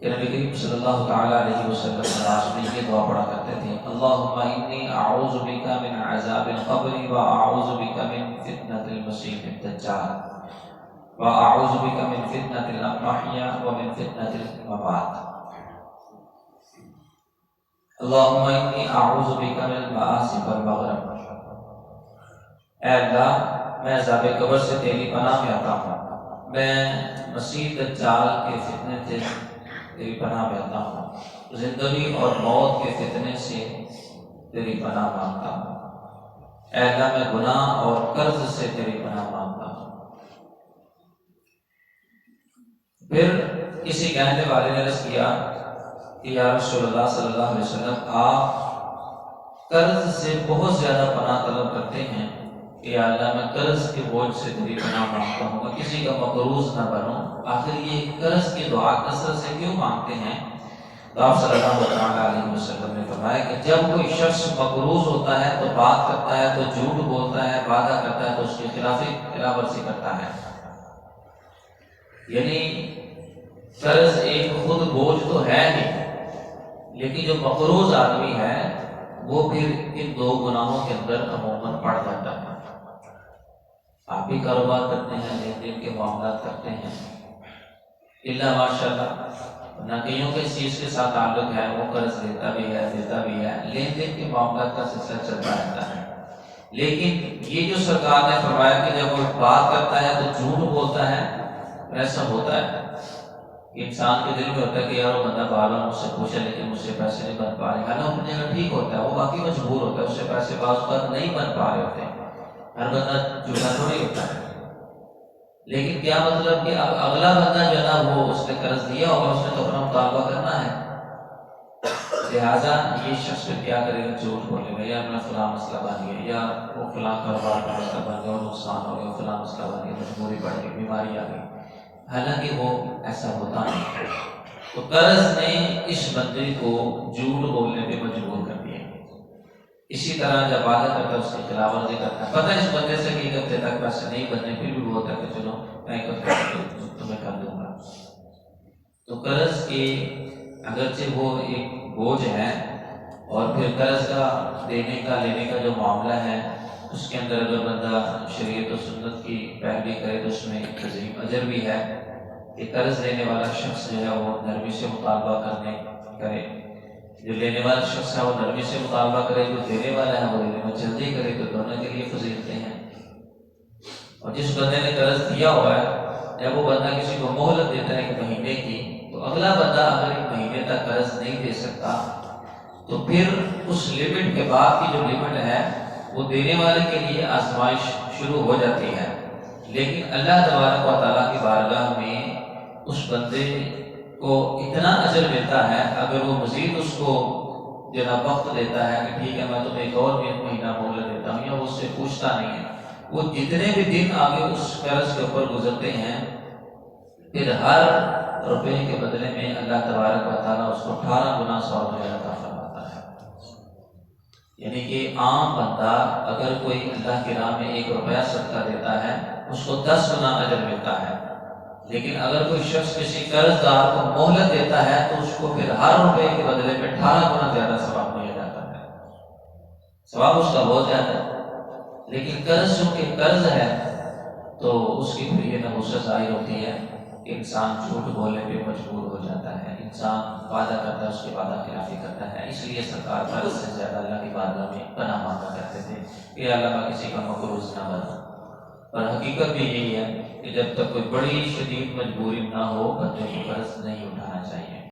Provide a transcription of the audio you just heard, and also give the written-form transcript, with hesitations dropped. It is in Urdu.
کہ نبی کریم صلی اللہ تعالی علیہ وسلم نماز میں یہ دعا پڑھا کرتے تھے، اللہم انی اعوذ بک من عذاب القبر واعوذ بک من فتنۃ المسیح الدجال واعوذ بک من فتنۃ المحیا ومن فتنۃ الممات۔ اللہم انی اعوذ بک من المآسی والمغرب، اے اللہ میں عذاب قبر سے تیری پناہ میں آتا ہوں، میں مسیح دجال کے فتنے سے تیری پناہ میں آتا ہوں، زندگی اور موت کے فتنے سے تیری پناہ مانگتا ہوں، اے اللہ میں گناہ اور قرض سے تیری پناہ مانگتا ہوں۔ پھر کسی کہنے والے نے عرض کیا کہ یا رسول اللہ صلی اللہ علیہ وسلم، آپ قرض سے بہت زیادہ پناہ طلب کرتے ہیں کہ یا اللہ میں قرض کے بوجھ سے تیری پناہ مانگتا ہوں، میں کسی کا مقروض نہ بنوں، آخر یہ قرض کی دعا کثرت سے کیوں مانگتے ہیں؟ تو آپ صلی اللہ علیہ وسلم نے فرمایا کہ جب کوئی شخص مقروض ہوتا ہے تو بات کرتا ہے، تو جھوٹ بولتا ہے، وعدہ کرتا ہے تو اس کی خلاف ورزی کرتا ہے۔ یعنی قرض ایک خود بوجھ تو ہے نہیں، لیکن جو مقروض آدمی ہے وہ پھر ان دو گناہوں کے اندر عموماً پڑ جاتا ہے۔ آپ بھی کاروبار کرتے ہیں، لین دین کے معاملات کرتے ہیں، اللہ ماشاء اللہ نہ کئیوں کے اس چیز کے ساتھ تعلق ہے، وہ قرض لیتا بھی ہے، دیتا بھی ہے، لین دین کے معاملات کا سلسلہ چلتا رہتا ہے۔ لیکن یہ جو سرکار نے فرمایا کہ جب وہ بات کرتا ہے تو جھوٹ بولتا ہے، ایسا ہوتا ہے کہ انسان کے دل میں ہوتا ہے کہ یار وہ بندہ بار بار مجھ سے پوچھے لیکن مجھ سے پیسے نہیں بن پا رہے، حالانکہ اپنی جگہ ٹھیک ہوتا ہے، وہ باقی مجبور ہوتا ہے، اس سے پیسے بعض اوقات نہیں بن پا رہے ہوتے ہیں، ہر بندہ جھوٹا تھوڑی ہوتا ہے۔ لیکن کیا مطلب کہ اب اگلا بندہ جو ہے نا وہ اس نے قرض دیا ہوگا، اس نے تو اپنا مطالبہ کرنا ہے، لہٰذا یہ شخص پھر کیا کرے گا؟ جھوٹ بولے گا، یا اپنا فلاں مسئلہ بن گیا، یا وہ فلاں کاروبار کا مسئلہ بن گیا اور نقصان ہو گیا، فلاں مسئلہ بن گیا، مجبوری پڑ گئی، بیماری آ گئی، حالانکہ وہ ایسا ہوتا نہیں۔ تو قرض نے اس بندے کو جھوٹ بولنے پہ مجبور کر دیا۔ اسی طرح جب وعدہ کرتا ہے اس کی خلاف ورزی کرتا ہے، پتہ ہے اس بندے سے کہ ایک ہفتے تک پیسے نہیں بننے، پھر بھی بولتا ہے کہ چلو میں ایک ہفتے تک تمہیں کر دوں گا۔ تو قرض کے اگرچہ وہ ایک بوجھ ہے، اور پھر قرض کا دینے کا لینے کا جو معاملہ ہے اس کے اندر اگر بندہ شریعت و سنت کی پیروی کرے تو اس میں ایک عظیم اجر بھی ہے کہ قرض لینے والا شخص جو ہے وہ نرمی سے مطالبہ کرے، جو لینے والا شخص ہے وہ نرمی سے مطالبہ کرے، جو دینے والا ہے وہ دینے میں جلدی کرے، تو دونوں کے لیے فضیلتیں ہیں۔ اور جس بندے نے قرض دیا ہوا ہے، جب وہ بندہ کسی کو مہلت دیتا ہے ایک مہینے کی، تو اگلا بندہ اگر ایک مہینے تک قرض نہیں دے سکتا تو پھر اس لمٹ کے بعد کی جو لمٹ ہے وہ دینے والے کے لیے آزمائش شروع ہو جاتی ہے، لیکن اللہ تبارک و تعالیٰ کی بارگاہ میں اس بندے کو اتنا اجر ملتا ہے اگر وہ مزید اس کو جناب وقت دیتا ہے کہ ٹھیک ہے میں تمہیں ایک اور مہینہ مہلت دیتا ہوں، یا وہ اس سے پوچھتا نہیں ہے، وہ جتنے بھی دن آگے اس قرض کے اوپر گزرتے ہیں پھر ہر روپے کے بدلے میں اللہ تبارک و تعالیٰ اس کو 18 گنا 100 عطا فرماتا ہے۔ یعنی کہ عام بندہ اگر کوئی اللہ کی راہ میں 1 روپیہ صدقہ دیتا ہے اس کو 10 گنا اجر ملتا ہے، لیکن اگر کوئی شخص کسی قرض دار کو مہلت دیتا ہے تو اس کو پھر ہر روپے کے بدلے میں 18 گنا زیادہ ثواب دیا جاتا ہے، ثواب اس کا بہت زیادہ ہے۔ لیکن قرض چونکہ قرض ہے تو اس کی پھر یہ نحوست ظاہر ہوتی ہے کہ انسان جھوٹ بولنے پہ مجبور ہو جاتا ہے، انسان وعدہ کرتا ہے اس کے وعدہ خلافی کرتا ہے۔ اس لیے سرکار قرض سے زیادہ اللہ کی بارگاہ میں پناہ مانگا کرتے تھے کہ اللہ میں کسی کا مقروض نہ بنوں، اور حقیقت بھی یہی ہے کہ جب تک کوئی بڑی شدید مجبوری نہ ہو بندے کو قرض نہیں اٹھانا چاہیے۔